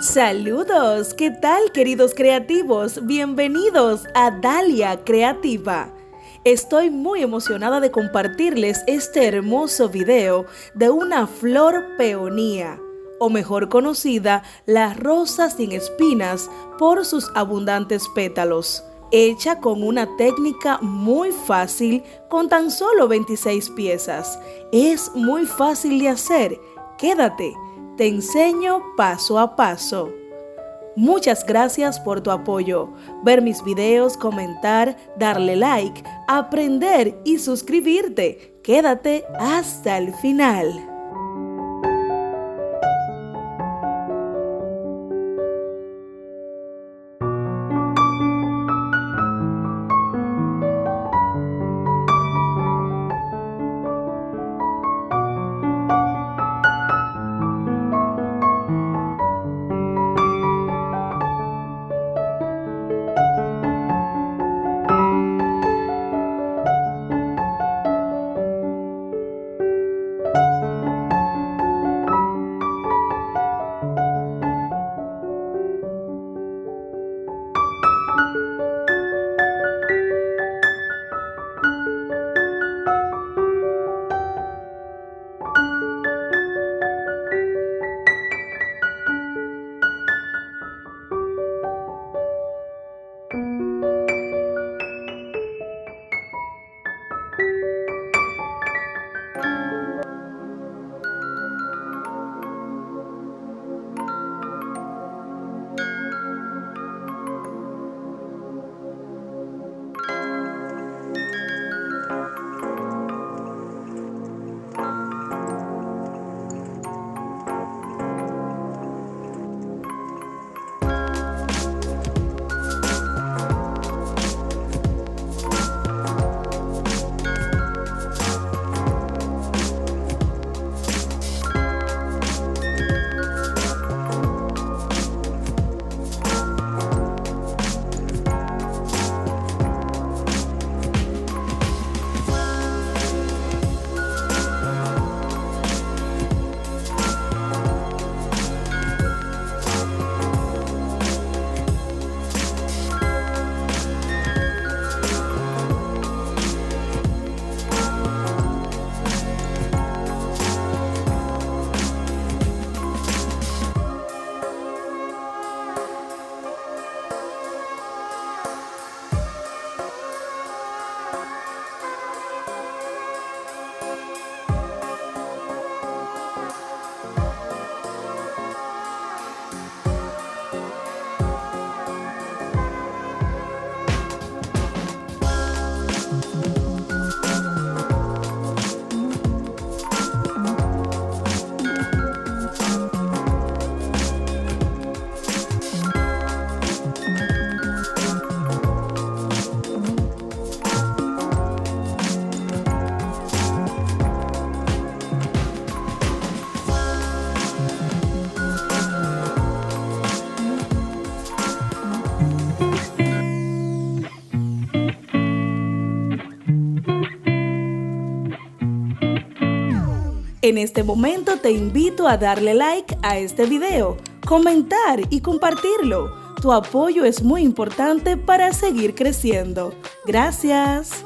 Saludos, ¿qué tal queridos creativos? Bienvenidos a Dalia Creativa. Estoy muy emocionada de compartirles este hermoso video de una flor peonía, o mejor conocida, la rosa sin espinas por sus abundantes pétalos, hecha con una técnica muy fácil con tan solo 26 piezas. Es muy fácil de hacer. Quédate. Te enseño paso a paso. Muchas gracias por tu apoyo. Ver mis videos, comentar, darle like, aprender y suscribirte. Quédate hasta el final. En este momento te invito a darle like a este video, comentar y compartirlo. Tu apoyo es muy importante para seguir creciendo. Gracias.